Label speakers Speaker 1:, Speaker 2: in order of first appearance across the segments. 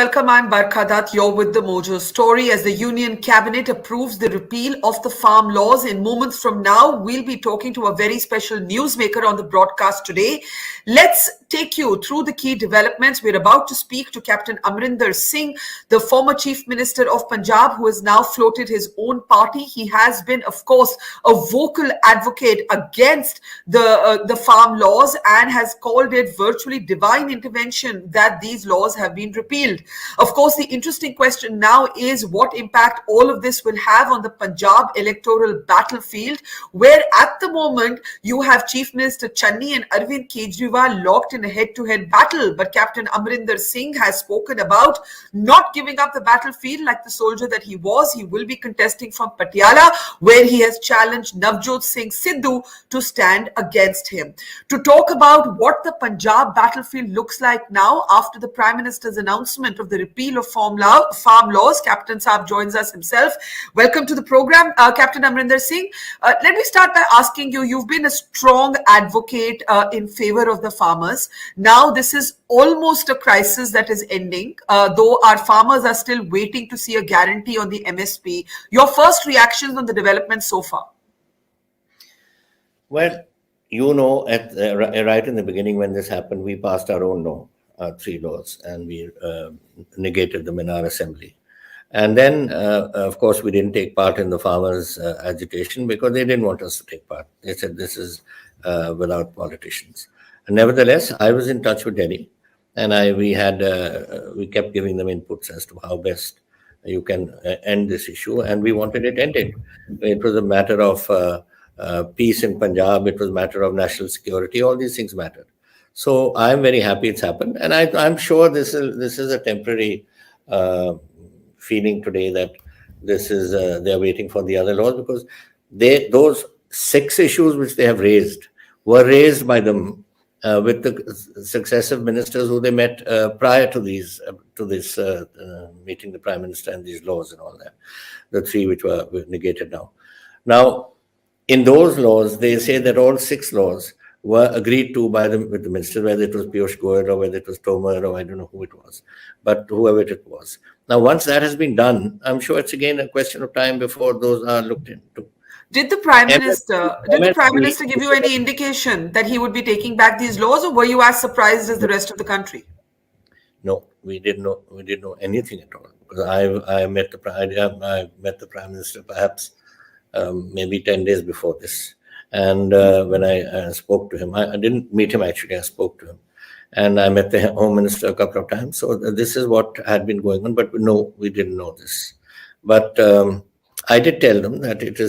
Speaker 1: welcome. I'm Barkha Dutt. You're with the Mojo Story. As the Union Cabinet approves the repeal of the farm laws, in moments from now, we'll be talking to a very special newsmaker on the broadcast today. Let's take you through the key developments. We're about to speak to Capt Amarinder Singh, the former Chief Minister of Punjab, who has now floated his own party. He has been, of course, a vocal advocate against the farm laws and has called it virtually divine intervention that these laws have been repealed. Of course, the interesting question now is what impact all of this will have on the Punjab electoral battlefield, where at the moment you have Chief Minister Channi and Arvind Kejriwal locked in a head-to-head battle. But Captain Amarinder Singh has spoken about not giving up the battlefield like the soldier that he was. He will be contesting from Patiala, where he has challenged Navjot Singh Sidhu to stand against him. To talk about what the Punjab battlefield looks like now after the Prime Minister's announcement of the repeal of farm laws, Captain Saab joins us himself. Welcome to the program, Captain Amarinder Singh. Let me start by asking you, you've been a strong advocate in favor of the farmers. Now this is almost a crisis that is ending, though our farmers are still waiting to see a guarantee on the MSP. Your first reactions on the developments so far?
Speaker 2: Well, right in the beginning when this happened, we passed our own three laws, and we negated them in our assembly. And then, of course, we didn't take part in the farmers' agitation because they didn't want us to take part. They said this is without politicians. And nevertheless, I was in touch with Delhi, and we kept giving them inputs as to how best you can end this issue, and we wanted it ended. It was a matter of peace in Punjab. It was a matter of national security. All these things mattered. So I'm very happy it's happened, and I'm sure this is a temporary feeling today that they're waiting for the other laws, because those 6 issues which they have raised were raised by them with the successive ministers who they met prior to this meeting the Prime Minister and these laws and all that. The 3 which were negated now. Now, in those laws, they say that all 6 laws were agreed to with the minister, whether it was Piyush Goyal or whether it was Tomar or I don't know who it was, but whoever it was. Now, once that has been done, I'm sure it's again a question of time before those are looked into.
Speaker 1: Did the Prime Minister give you any indication that he would be taking back these laws, or were you as surprised as the rest of the country?
Speaker 2: No, we didn't know anything at all, because I met the Prime Minister perhaps maybe 10 days before this. And when I spoke to him, I didn't meet him actually, I spoke to him. And I met the Home Minister a couple of times. So this is what had been going on, but no, we didn't know this. But I did tell them that it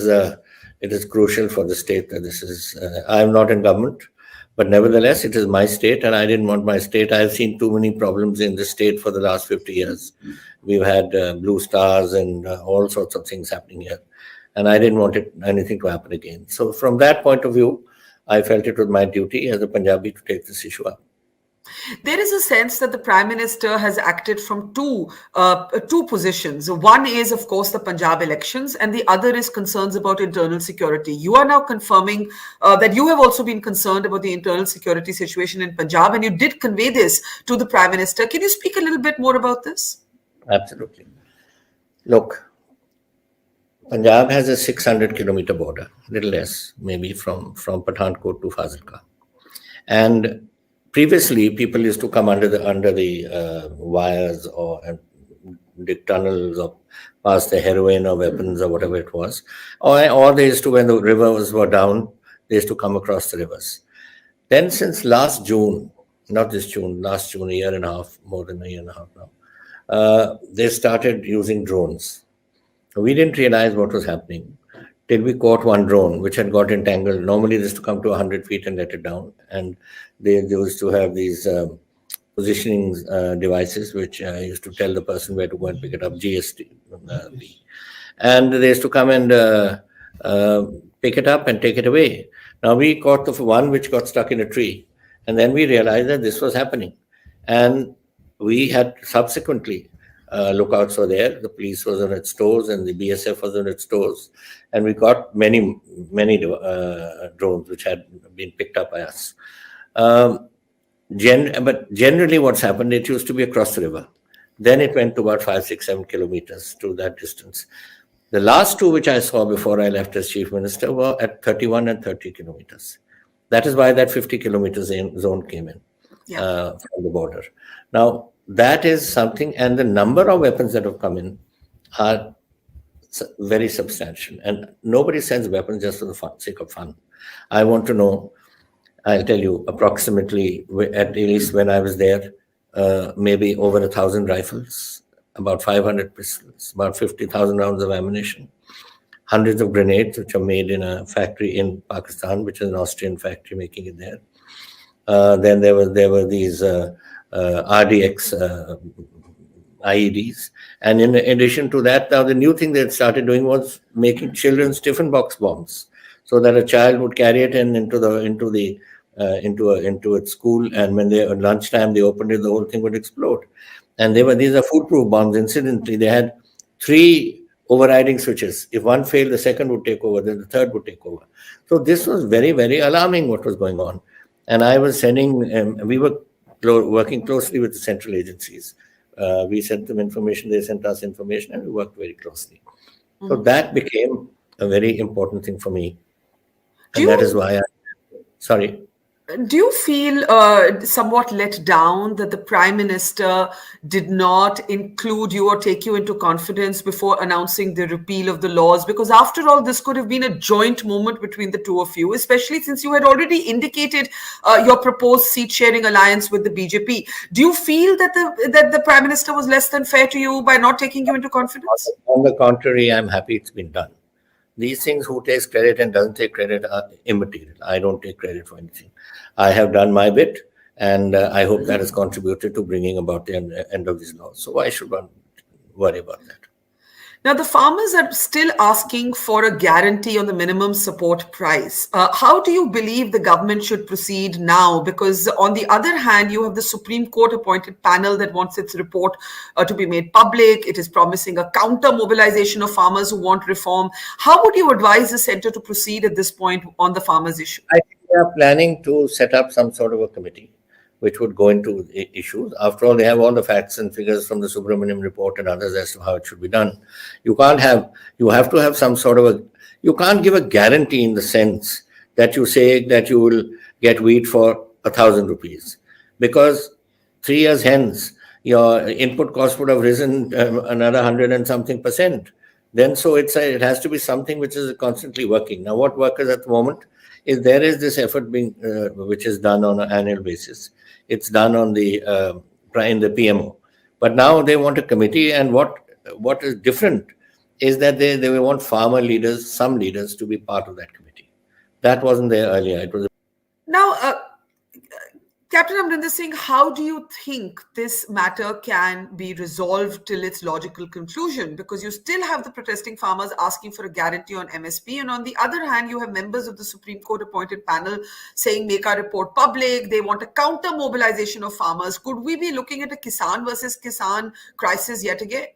Speaker 2: is crucial for the state that this is, I'm not in government, but nevertheless, it is my state, and I didn't want my state. I've seen too many problems in the state for the last 50 years. We've had blue stars and all sorts of things happening here. And I didn't want anything to happen again. So from that point of view, I felt it was my duty as a Punjabi to take this issue up.
Speaker 1: There is a sense that the Prime Minister has acted from two positions. One is, of course, the Punjab elections, and the other is concerns about internal security. You are now confirming that you have also been concerned about the internal security situation in Punjab, and you did convey this to the Prime Minister. Can you speak a little bit more about this?
Speaker 2: Absolutely. Look, Punjab has a 600-kilometer border, little less, maybe from Pathankot to Fazilka. And previously, people used to come under the wires or dig tunnels or pass the heroin or weapons or whatever it was. Or they used to, when the rivers were down, they used to come across the rivers. Then since last June, not this June, last June, a year and a half, more than a year and a half now, they started using drones. We didn't realize what was happening till we caught one drone which had got entangled. Normally, they used to come to 100 feet and let it down. And they used to have these positioning devices which used to tell the person where to go and pick it up, GST. And they used to come and pick it up and take it away. Now, we caught the one which got stuck in a tree. And then we realized that this was happening. And we had subsequently lookouts were there. The police was on its toes, and the BSF was on its toes, and we got many drones which had been picked up by us. But generally, what's happened? It used to be across the river. Then it went to about 5, 6, 7 kilometers to that distance. The last two which I saw before I left as chief minister were at 31 and 30 kilometers. That is why that 50 kilometers zone came in from the border. Now, that is something, and the number of weapons that have come in are very substantial. And nobody sends weapons just for the sake of fun. I want to know, I'll tell you, approximately, at least when I was there, maybe over 1,000 rifles, about 500 pistols, about 50,000 rounds of ammunition, hundreds of grenades, which are made in a factory in Pakistan, which is an Austrian factory making it there. Then there were these RDX IEDs, and in addition to that, now the new thing they started doing was making children's tiffin box bombs, so that a child would carry it into its school, and when they at lunchtime they opened it, the whole thing would explode. And these are foolproof bombs. Incidentally, they had 3 overriding switches. If one failed, the second would take over, then the third would take over. So this was very, very alarming what was going on. And I was we were working closely with the central agencies. We sent them information, they sent us information, and we worked very closely. So that became a very important thing for me. And that is why sorry.
Speaker 1: Do you feel somewhat let down that the Prime Minister did not include you or take you into confidence before announcing the repeal of the laws? Because after all, this could have been a joint moment between the two of you, especially since you had already indicated your proposed seat-sharing alliance with the BJP. Do you feel that the Prime Minister was less than fair to you by not taking you into confidence?
Speaker 2: On the contrary, I'm happy it's been done. These things, who takes credit and doesn't take credit, are immaterial. I don't take credit for anything. I have done my bit, and I hope that has contributed to bringing about the end of these laws. So why should one worry about that?
Speaker 1: Now, the farmers are still asking for a guarantee on the minimum support price. How do you believe the government should proceed now? Because on the other hand, you have the Supreme Court appointed panel that wants its report to be made public. It is promising a counter mobilization of farmers who want reform. How would you advise the centre to proceed at this point on the farmers' issue?
Speaker 2: I think they are planning to set up some sort of a committee which would go into issues. After all, they have all the facts and figures from the Subramaniam report and others as to how it should be done. You have to have some sort of you can't give a guarantee in the sense that you say that you will get wheat for 1,000 rupees, because 3 years hence, your input cost would have risen another 100 and something percent. Then so it has to be something which is constantly working. Now, what workers at the moment is there is this effort being which is done on an annual basis. It's done on in the PMO, but now they want a committee. And what is different is that they want farmer leaders, some leaders, to be part of that committee. That wasn't there earlier. It was
Speaker 1: now. Captain Amarinder Singh, how do you think this matter can be resolved till its logical conclusion? Because you still have the protesting farmers asking for a guarantee on MSP. And on the other hand, you have members of the Supreme Court appointed panel saying, make our report public. They want a counter mobilization of farmers. Could we be looking at a Kisan versus Kisan crisis yet again?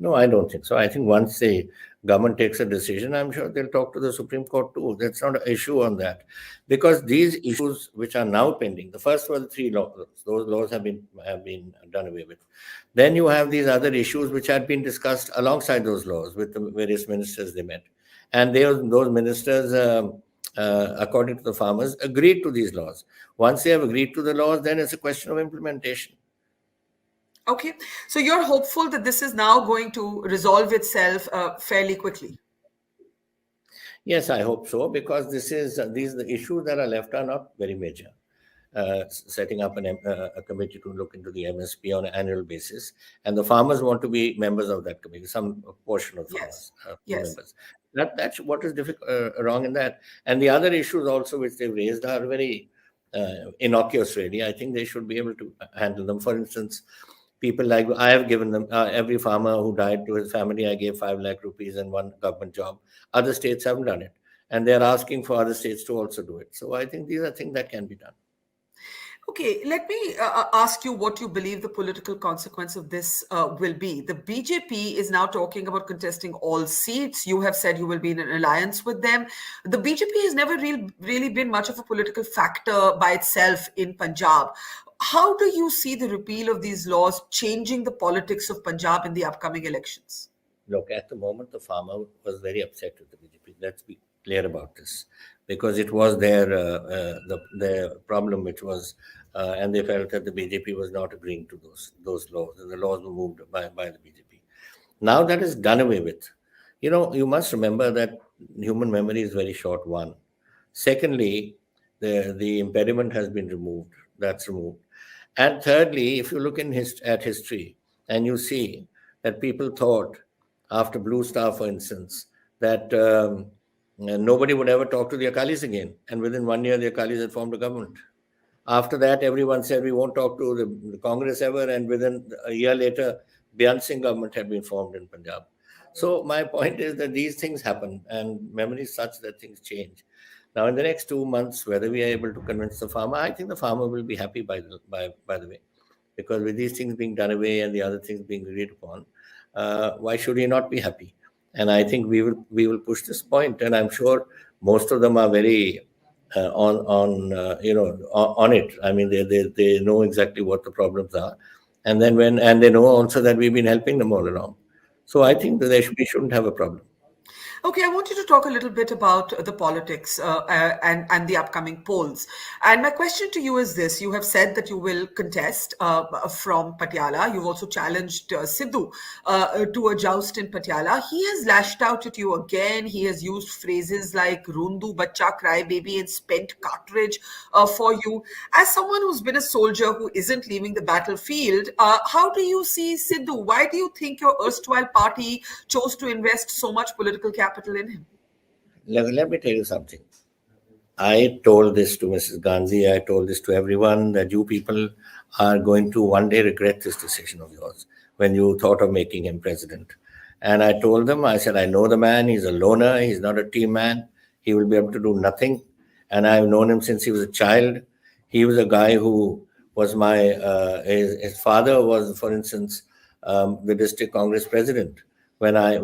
Speaker 2: No, I don't think so. I think once the government takes a decision, I'm sure they'll talk to the Supreme Court too. That's not an issue on that. Because these issues which are now pending, the first were the 3 laws. Those laws have been done away with. Then you have these other issues which had been discussed alongside those laws with the various ministers they met. And those ministers, according to the farmers, agreed to these laws. Once they have agreed to the laws, then it's a question of implementation.
Speaker 1: Okay, so you're hopeful that this is now going to resolve itself fairly quickly?
Speaker 2: Yes, I hope so, because these the issues that are left are not very major. Setting up a committee to look into the MSP on an annual basis, and the farmers want to be members of that committee, some portion of farmers members. That's what is wrong in that. And the other issues also which they've raised are very innocuous, really. I think they should be able to handle them. For instance, people like I have given them, every farmer who died to his family, I gave 5 lakh rupees and 1 government job. Other states haven't done it. And they're asking for other states to also do it. So I think these are things that can be done.
Speaker 1: Okay, let me ask you what you believe the political consequence of this will be. The BJP is now talking about contesting all seats. You have said you will be in an alliance with them. The BJP has never really been much of a political factor by itself in Punjab. How do you see the repeal of these laws changing the politics of Punjab in the upcoming elections?
Speaker 2: Look, at the moment, the farmer was very upset with the BJP. Let's be clear about this, because it was their problem, which was, and they felt that the BJP was not agreeing to those laws, and the laws were moved by the BJP. Now that is done away with. You must remember that human memory is very short. One, secondly, the impediment has been removed. That's removed. And thirdly, if you look at history, and you see that people thought after Blue Star, for instance, that nobody would ever talk to the Akalis again. And within 1 year, the Akalis had formed a government. After that, everyone said we won't talk to the Congress ever. And within a year later, Byan Singh government had been formed in Punjab. So my point is that these things happen, and memory is such that things change. Now, in the next 2 months, whether we are able to convince the farmer, I think the farmer will be happy by the way, because with these things being done away and the other things being agreed upon, why should he not be happy? And I think we will push this point, and I'm sure most of them are very on it. I mean, they know exactly what the problems are, and they know also that we've been helping them all along. So I think that we shouldn't have a problem.
Speaker 1: Okay, I want you to talk a little bit about the politics and the upcoming polls. And my question to you is this: you have said that you will contest from Patiala. You've also challenged Sidhu to a joust in Patiala. He has lashed out at you again. He has used phrases like "rundu bacha, cry baby," and "spent cartridge" for you. As someone who's been a soldier who isn't leaving the battlefield, how do you see Sidhu? Why do you think your erstwhile party chose to invest so much political capital in him?
Speaker 2: Let me tell you something. I told this to Mrs. Gandhi, I told this to everyone, that you people are going to one day regret this decision of yours when you thought of making him president. And I told them, I said, I know the man, he's a loner, he's not a team man, he will be able to do nothing. And I've known him since he was a child. He was a guy who was his father was, for instance, the district Congress president when I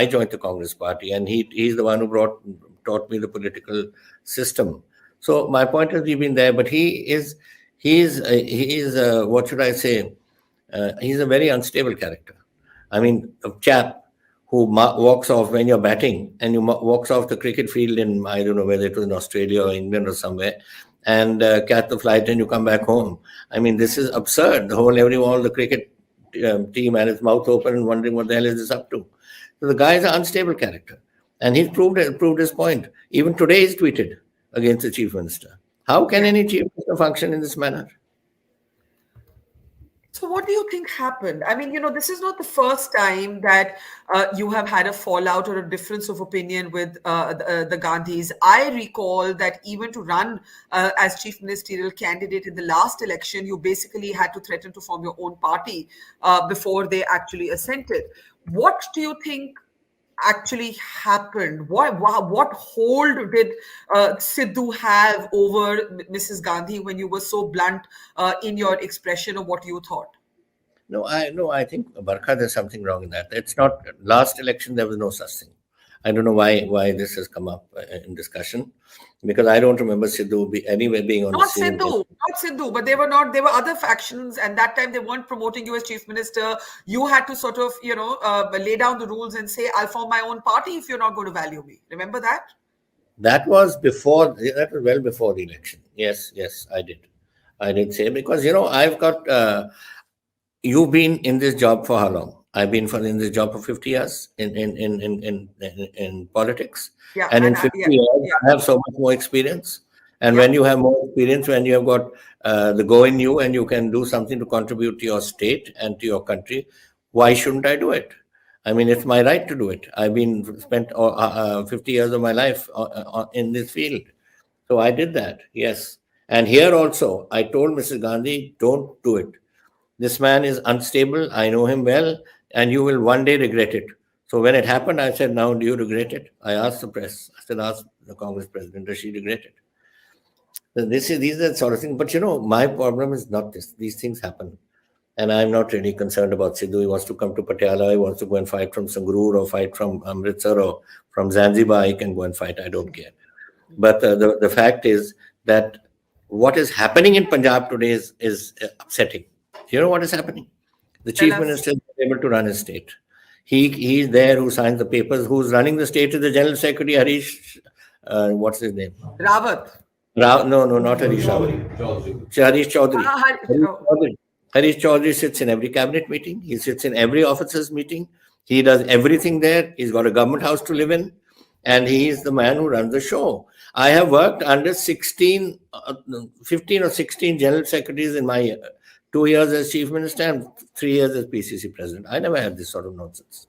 Speaker 2: joined the Congress party, and he's the one who taught me the political system. So my point is, we've been there, but he is what should I say? He's a very unstable character. I mean, a chap who walks off when you're batting, and walks off the cricket field in, I don't know whether it was in Australia or England or somewhere, and catch the flight and you come back home. I mean, this is absurd. All the cricket team had his mouth open and wondering what the hell is this up to. So the guy is an unstable character, and he's proved his point. Even today, he's tweeted against the chief minister. How can any chief minister function in this manner?
Speaker 1: So, what do you think happened? I mean, this is not the first time that you have had a fallout or a difference of opinion with the Gandhis. I recall that even to run as chief ministerial candidate in the last election, you basically had to threaten to form your own party before they actually assented. What do you think actually happened? What hold did Sidhu have over Mrs. Gandhi when you were so blunt in your expression of what you thought?
Speaker 2: No, I think, Barkha, there's something wrong in that. It's not, last election there was no such thing. I don't know why this has come up in discussion, because I don't remember Sidhu being on
Speaker 1: not
Speaker 2: the same.
Speaker 1: Sidhu, not Sidhu, but they were not. There were other factions, and that time they weren't promoting you as chief minister. You had to sort of, lay down the rules and say, "I'll form my own party if you're not going to value me." Remember that?
Speaker 2: That was before. That was well before the election. Yes, I did. I did say, because I've got. You've been in this job for how long? I've been in this job for 50 years in politics.
Speaker 1: Yeah,
Speaker 2: And in 50 years, I have so much more experience. And when you have more experience, when you have got the go in you, and you can do something to contribute to your state and to your country, why shouldn't I do it? I mean, it's my right to do it. I've spent 50 years of my life in this field. So I did that, yes. And here also, I told Mrs. Gandhi, don't do it. This man is unstable. I know him well, and you will one day regret it. So when it happened, I said, now, do you regret it? I asked the press. I said, ask the Congress president, does she regret it? These are the sort of things. But, my problem is not this. These things happen. And I'm not really concerned about Sidhu. He wants to come to Patiala. He wants to go and fight from Sangrur, or fight from Amritsar, or from Zanzibar. He can go and fight. I don't care. But the fact is that what is happening in Punjab today is upsetting. You know what is happening? The
Speaker 1: Tell
Speaker 2: chief
Speaker 1: us.
Speaker 2: minister is not able to run his state. He's there who signs the papers. Who's running the state is the general secretary Harish. What's his name?
Speaker 1: Rawat.
Speaker 2: No, no, not Harish Rawat. Harish Chaudhary. Harish
Speaker 1: Oh.
Speaker 2: Chaudhary. Harish Chaudhary sits in every cabinet meeting. He sits in every officers meeting. He does everything there. He's got a government house to live in, and he is the man who runs the show. I have worked under 16, 15 or 16 general secretaries in my 2 years as chief minister and 3 years as PCC president. I never had this sort of nonsense.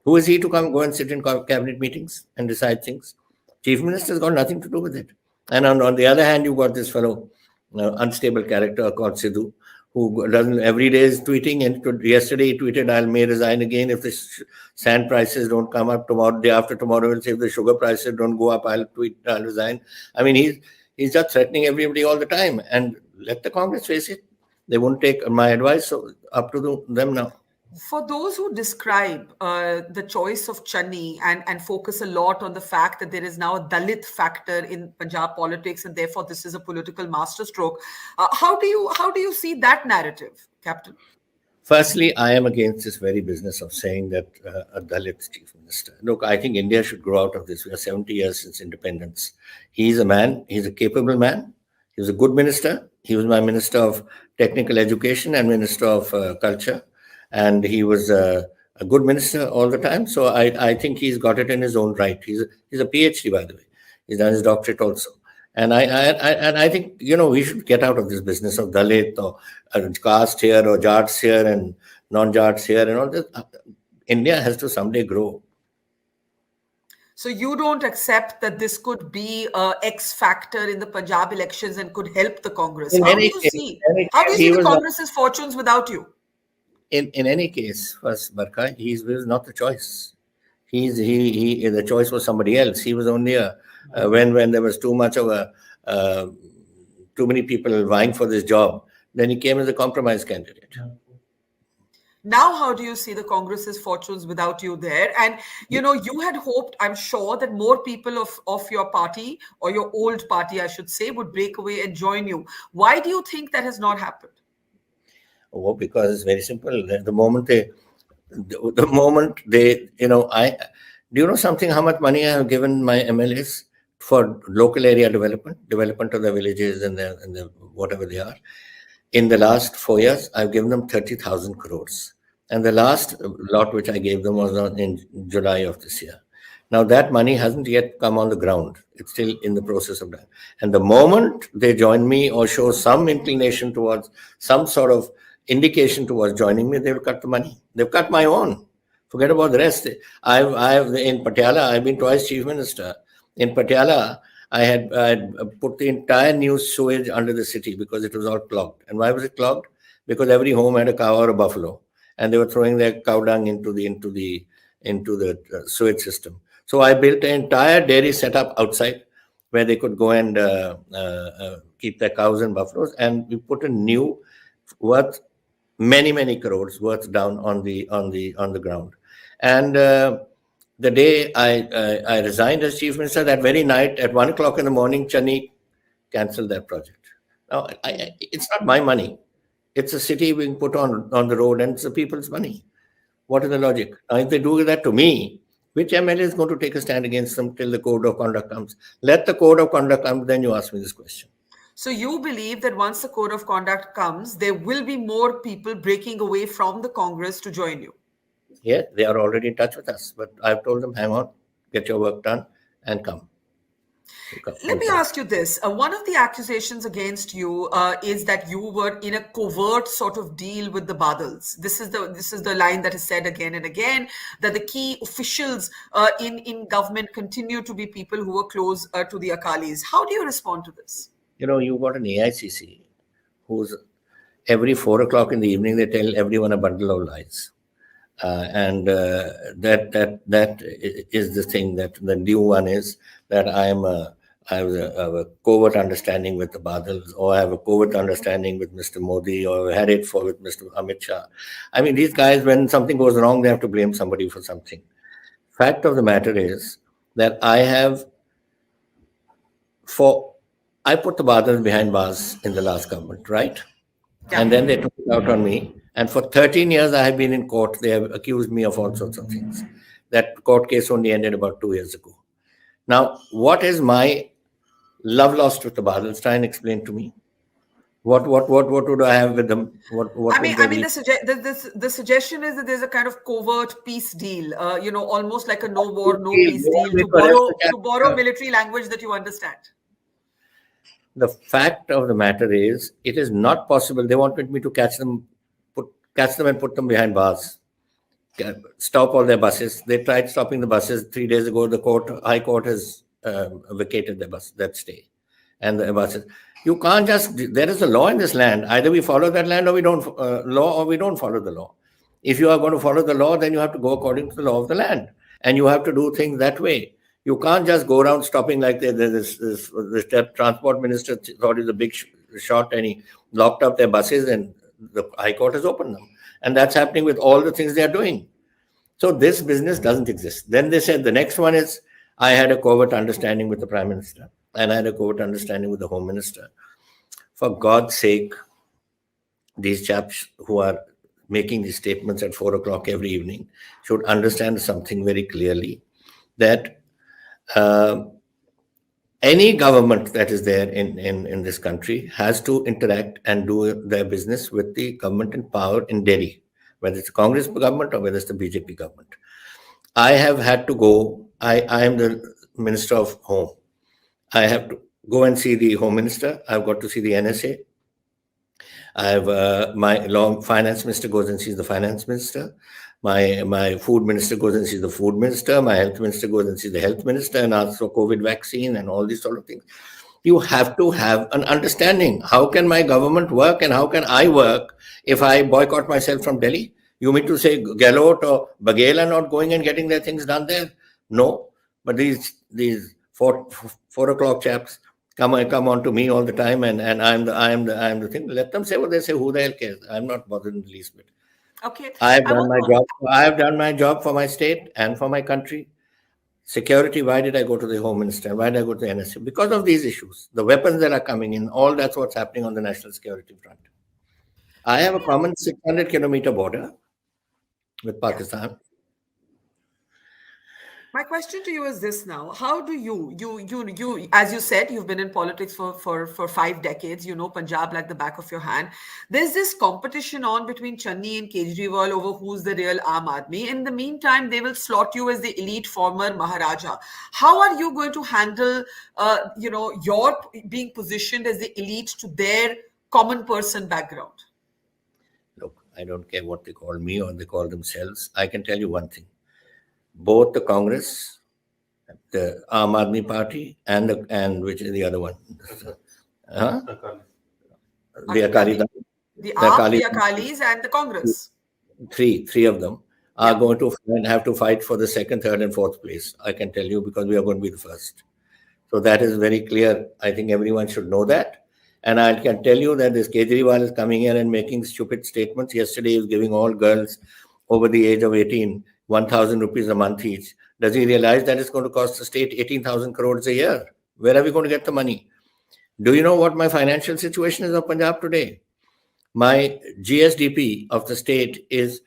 Speaker 2: Who is he to go and sit in cabinet meetings and decide things? Chief minister's got nothing to do with it. And on the other hand, you've got this fellow, unstable character called Sidhu, who doesn't every day is tweeting. And yesterday he tweeted, "I may resign again if the sand prices don't come up tomorrow. Day after tomorrow, he'll say if the sugar prices don't go up, I'll resign." I mean, he's just threatening everybody all the time. And let the Congress face it. They won't take my advice, so up to them now.
Speaker 1: For those who describe the choice of Channi and focus a lot on the fact that there is now a Dalit factor in Punjab politics and therefore this is a political masterstroke, how do you see that narrative, Captain?
Speaker 2: Firstly, I am against this very business of saying that a Dalit chief minister. Look, I think India should grow out of this. We are 70 years since independence. He's a man. He's a capable man. He was a good minister. He was my minister of technical education and minister of culture. And he was a good minister all the time. So I think he's got it in his own right. He's a PhD, by the way. He's done his doctorate also. And I think, we should get out of this business of Dalit or caste here or Jats here and non-Jats here and all this. India has to someday grow.
Speaker 1: So you don't accept that this could be a X factor in the Punjab elections and could help the Congress? How do you see the Congress's fortunes without you?
Speaker 2: In any case, first Barkha, he was not the choice. The choice was somebody else. He was only when there was too many people vying for this job, then he came as a compromise candidate.
Speaker 1: Now, how do you see the Congress's fortunes without you there? And, you had hoped, I'm sure, that more people of your party or your old party, I should say, would break away and join you. Why do you think that has not happened?
Speaker 2: Oh, because it's very simple. The moment they, do you know something? How much money I have given my MLAs for local area development of the villages and the whatever they are? In the last 4 years, I've given them 30,000 crores. And the last lot which I gave them was in July of this year. Now that money hasn't yet come on the ground. It's still in the process of that. And the moment they join me or show some inclination towards some sort of indication towards joining me, they will cut the money. They've cut my own. Forget about the rest. I've in Patiala, I've been twice chief minister. In Patiala, I had put the entire new sewage under the city because it was all clogged. And why was it clogged? Because every home had a cow or a buffalo, and they were throwing their cow dung into the sewage system. So I built an entire dairy setup outside where they could go and keep their cows and buffaloes, and we put a new worth many crores worth down on the ground. And the day I resigned as chief minister, that very night at 1 o'clock in the morning, Channi cancelled that project. Now, it's not my money. It's a city being put on the road, and it's the people's money. What is the logic? Now, if they do that to me, which MLA is going to take a stand against them till the code of conduct comes? Let the code of conduct come, then you ask me this question.
Speaker 1: So you believe that once the code of conduct comes, there will be more people breaking away from the Congress to join you?
Speaker 2: Yeah, they are already in touch with us. But I've told them, hang on, get your work done and come.
Speaker 1: Let me ask you this. One of the accusations against you is that you were in a covert sort of deal with the Badals. This is the line that is said again and again, that the key officials in government continue to be people who were close to the Akalis. How do you respond to this?
Speaker 2: You've got an AICC who's every 4 o'clock in the evening, they tell everyone a bundle of lies. And that is the thing, that the new one is that I have a covert understanding with the Badals, or I have a covert understanding with Mr. Modi, or had it with Mr. Amit Shah. I mean, these guys, when something goes wrong, they have to blame somebody for something. Fact of the matter is that I have, for I put the Badals behind bars in the last government, right? And
Speaker 1: Yeah.
Speaker 2: then they took it out on me. And for 13 years, I have been in court. They have accused me of all sorts of things. That court case only ended about 2 years ago. Now, what is my love lost with the Badals? Try and explain to me. What would I have with them? What would there be?
Speaker 1: The suggestion is that there's a kind of covert peace deal, almost like a no war, no
Speaker 2: You
Speaker 1: peace
Speaker 2: want
Speaker 1: deal,
Speaker 2: me
Speaker 1: to
Speaker 2: to arrest the
Speaker 1: borrow
Speaker 2: chap?
Speaker 1: military language that you understand.
Speaker 2: The fact of the matter is, it is not possible. They wanted me to catch them and put them behind bars, stop all their buses. They tried stopping the buses 3 days ago. The High Court has vacated the bus that stay, and the buses. You can't just. There is a law in this land. Either we follow that land, or we don't law, or we don't follow the law. If you are going to follow the law, then you have to go according to the law of the land, and you have to do things that way. You can't just go around stopping like this transport minister thought he was a big shot, and he locked up their buses, and the High Court has opened them. And that's happening with all the things they are doing. So this business doesn't exist. Then they said the next one is, I had a covert understanding with the Prime Minister, and I had a covert understanding with the Home Minister. For God's sake, these chaps who are making these statements at 4 o'clock every evening should understand something very clearly, that any government that is there in this country has to interact and do their business with the government in power in Delhi, whether it's a Congress government or whether it's the BJP government. I have had to go. I am the Minister of Home. I have to go and see the Home Minister. I've got to see the NSA. I have my finance minister goes and sees the finance minister. My food minister goes and sees the food minister. My health minister goes and sees the health minister and asks for COVID vaccine and all these sort of things. You have to have an understanding. How can my government work and how can I work if I boycott myself from Delhi? You mean to say Gehlot or Baghel are not going and getting their things done there? No. But these 4 o'clock chaps come on to me all the time, and I'm the thing. Let them say what they say. Who the hell cares? I'm not bothered in the least bit.
Speaker 1: Okay.
Speaker 2: I have done my job. I have done my job for my state and for my country. Security. Why did I go to the Home Minister? Why did I go to the NSA? Because of these issues. The weapons that are coming in. All that's what's happening on the national security front. I have a common 600-kilometer border with Pakistan.
Speaker 1: My question to you is this now. How do you, as you said, you've been in politics for 5 decades, you know Punjab like the back of your hand. There's this competition on between Channi and Kejriwal over who's the real Aam Aadmi. In the meantime, they will slot you as the elite former Maharaja. How are you going to handle, your being positioned as the elite to their common person background?
Speaker 2: Look, I don't care what they call me or they call themselves. I can tell you one thing. Both the Congress, the Aam Aadmi Party, and which is the other one? The Akali Dal.
Speaker 1: The Akalis, and the Congress.
Speaker 2: Three of them are going to have to fight for the second, third, and fourth place. I can tell you, because we are going to be the first. So that is very clear. I think everyone should know that. And I can tell you that this Kejriwal is coming here and making stupid statements. Yesterday, he was giving all girls over the age of 18 1,000 rupees a month each. Does he realize that it's going to cost the state 18,000 crores a year? Where are we going to get the money? Do you know what my financial situation is of Punjab today? My GSDP of the state is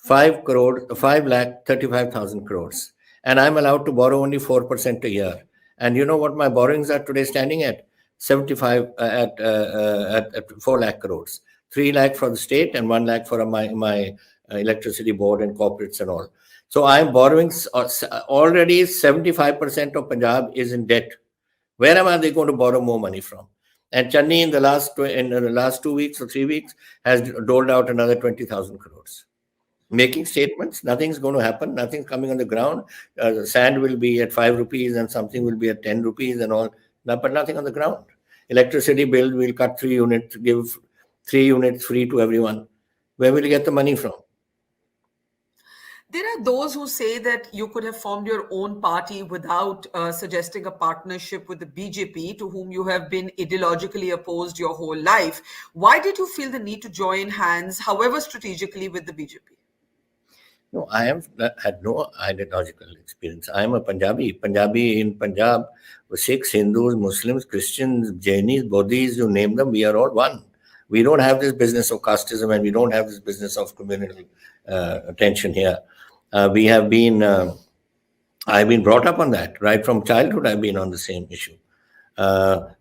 Speaker 2: 5,35,000 crores. And I'm allowed to borrow only 4% a year. And you know what my borrowings are today standing at? 4 lakh crores. 3 lakh for the state and 1 lakh for my electricity board and corporates and all. So I'm borrowing already 75% of Punjab is in debt. Where am I going to borrow more money from? And Channi in the last 2 weeks or 3 weeks has doled out another 20,000 crores. Making statements, nothing's going to happen, nothing's coming on the ground. Sand will be at 5 rupees and something will be at 10 rupees and all, but nothing on the ground. Electricity bill will cut 3 units, give 3 units free to everyone. Where will you get the money from?
Speaker 1: There are those who say that you could have formed your own party without suggesting a partnership with the BJP, to whom you have been ideologically opposed your whole life. Why did you feel the need to join hands, however strategically, with the BJP?
Speaker 2: No, I have had no ideological experience. I am a Punjabi. Punjabi in Punjab, Sikhs, Hindus, Muslims, Christians, Jainis, Bodhis, you name them, we are all one. We don't have this business of casteism, and we don't have this business of communal tension here. We have been, I've been brought up on that. Right from childhood, I've been on the same issue.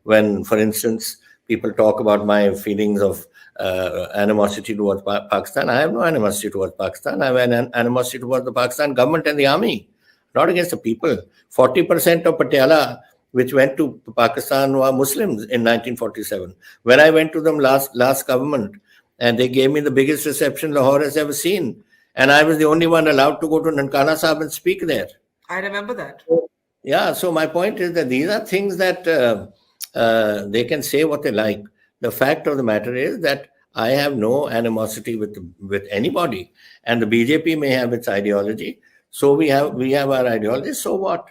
Speaker 2: When, for instance, people talk about my feelings of animosity towards Pakistan, I have no animosity towards Pakistan. I have an animosity towards the Pakistan government and the army, not against the people. 40% of Patiala, which went to Pakistan, were Muslims in 1947. When I went to them last government, and they gave me the biggest reception Lahore has ever seen, and I was the only one allowed to go to Nankana Sahib and speak there.
Speaker 1: I remember that.
Speaker 2: Yeah, so my point is that these are things that they can say what they like. The fact of the matter is that I have no animosity with anybody, and the BJP may have its ideology. So we have our ideology. So what?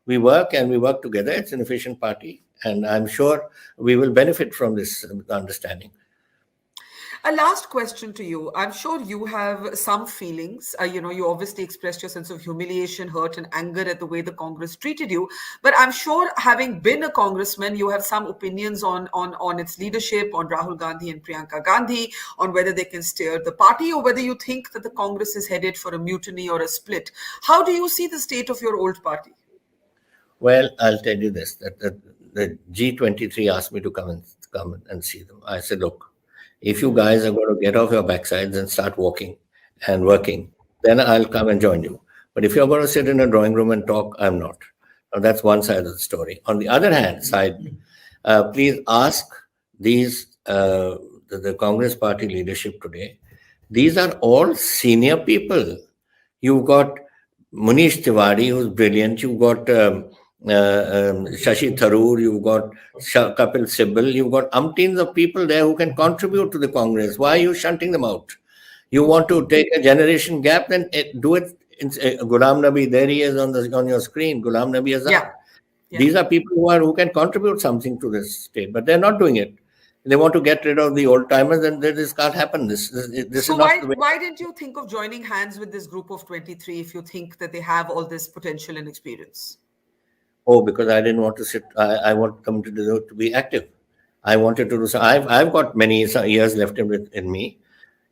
Speaker 2: We work and we work together. It's an efficient party, and I'm sure we will benefit from this understanding.
Speaker 1: A last question to you. I'm sure you have some feelings. You obviously expressed your sense of humiliation, hurt, and anger at the way the Congress treated you. But I'm sure, having been a congressman, you have some opinions on its leadership, on Rahul Gandhi and Priyanka Gandhi, on whether they can steer the party, or whether you think that the Congress is headed for a mutiny or a split. How do you see the state of your old party?
Speaker 2: Well, I'll tell you this: that the G23 asked me to come and see them. I said, look, if you guys are going to get off your backsides and start walking and working, then I'll come and join you. But if you're going to sit in a drawing room and talk, I'm not. Now, that's one side of the story. On the other hand side, please ask the Congress party leadership today. These are all senior people. You've got Munish Tiwari, who's brilliant. You've got Shashi Tharoor, you've got Kapil Sibal, you've got umpteens of people there who can contribute to the Congress. Why are you shunting them out? You want to take a generation gap, then do it. Ghulam Nabi, there he is on your screen. Ghulam Nabi Azad.
Speaker 1: Yeah.
Speaker 2: These are people who can contribute something to this state, but they're not doing it. They want to get rid of the old timers, and this can't happen. This
Speaker 1: So
Speaker 2: is not the way.
Speaker 1: why didn't you think of joining hands with this group of 23 if you think that they have all this potential and experience?
Speaker 2: Oh, because I didn't want to sit. I want them to be active. I wanted to do so. I've got many years left in me.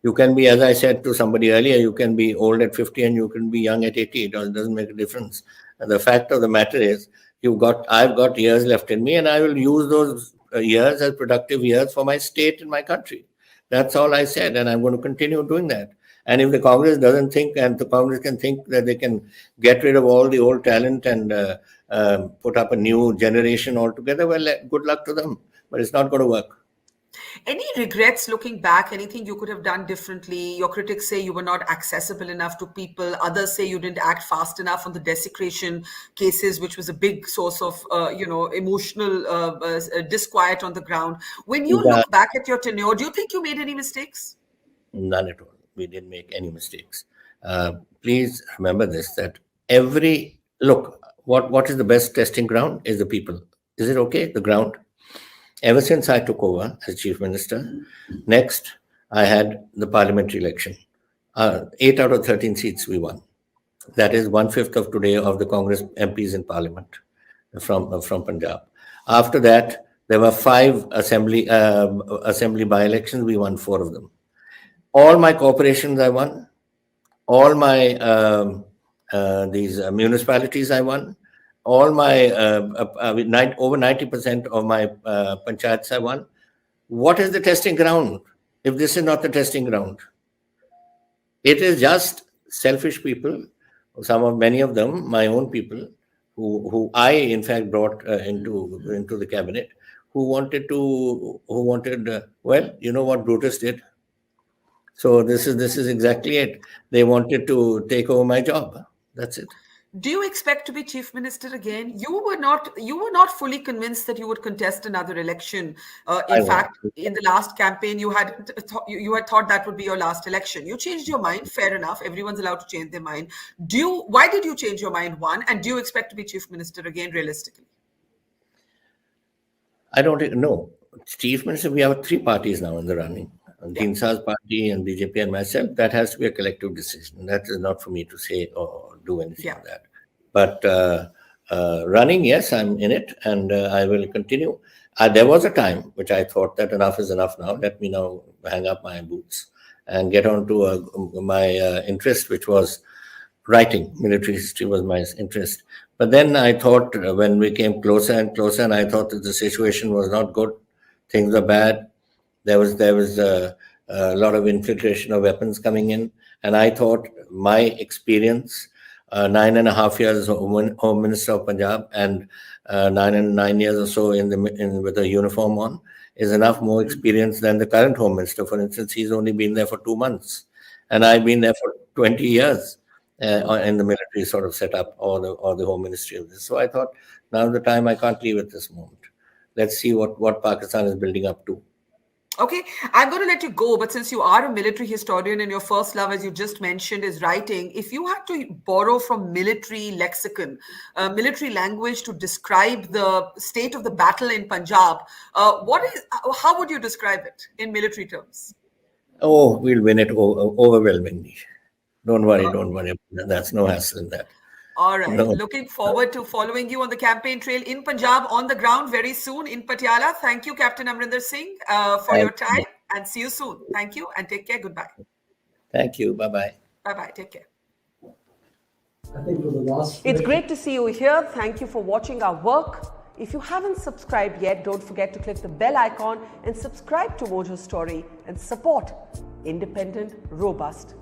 Speaker 2: You can be, as I said to somebody earlier, you can be old at 50 and you can be young at 80. It doesn't make a difference. And the fact of the matter is, I've got years left in me, and I will use those years as productive years for my state and my country. That's all I said, and I'm going to continue doing that. And if the Congress doesn't think, and the Congress can think that they can get rid of all the old talent and put up a new generation altogether, well, good luck to them. But it's not going to work.
Speaker 1: Any regrets looking back? Anything you could have done differently? Your critics say you were not accessible enough to people. Others say you didn't act fast enough on the desecration cases, which was a big source of, emotional disquiet on the ground. When you look back at your tenure, do you think you made any mistakes?
Speaker 2: None at all. We didn't make any mistakes. Please remember this: that what is the best testing ground is the people. Is it okay? The ground. Ever since I took over as chief minister, next I had the parliamentary election. 8 out of 13 seats we won. That is 1/5 of today of the Congress MPs in parliament from Punjab. After that, there were 5 assembly by-elections. We won 4 of them. All my corporations I won. All my these municipalities I won. All my over 90% of my panchayats I won. What is the testing ground if this is not the testing ground? It is just selfish people. Many of them, my own people, who I in fact brought into the cabinet, who wanted well, you know what Brutus did. So this is exactly it. They wanted to take over my job. That's it.
Speaker 1: Do you expect to be chief minister again? You were not fully convinced that you would contest another election. In fact, in the last campaign, you had thought that would be your last election. You changed your mind. Fair enough. Everyone's allowed to change their mind. Why did you change your mind? One, and do you expect to be chief minister again realistically?
Speaker 2: I don't know. Chief minister, we have 3 parties now in the running. Dinsa's party and BJP and myself, that has to be a collective decision. That is not for me to say or do anything on that. But running, yes, I'm in it, and I will continue. There was a time which I thought that enough is enough now. Let me now hang up my boots and get on to my interest, which was writing. Military history was my interest. But then I thought when we came closer and closer, and I thought that the situation was not good, things are bad. There was a lot of infiltration of weapons coming in, and I thought my experience, 9.5 years as Home Minister of Punjab and 9 years or so with a uniform on, is enough more experience than the current Home Minister. For instance, he's only been there for 2 months, and I've been there for 20 years in the military sort of setup or the Home Ministry of this. So I thought, now's the time. I can't leave at this moment. Let's see what Pakistan is building up to.
Speaker 1: Okay, I'm going to let you go, but since you are a military historian and your first love, as you just mentioned, is writing, if you had to borrow from military lexicon, military language to describe the state of the battle in Punjab, how would you describe it in military terms?
Speaker 2: Oh, we'll win it overwhelmingly. Don't worry. That's no hassle in that.
Speaker 1: All right. No. Looking forward to following you on the campaign trail in Punjab, on the ground very soon in Patiala. Thank you, Captain Amarinder Singh, for your time, and see you soon. Thank you, and take care. Goodbye.
Speaker 2: Thank you. Bye-bye.
Speaker 1: Bye-bye. Take care. It's great to see you here. Thank you for watching our work. If you haven't subscribed yet, don't forget to click the bell icon and subscribe to Mojo Story and support independent, robust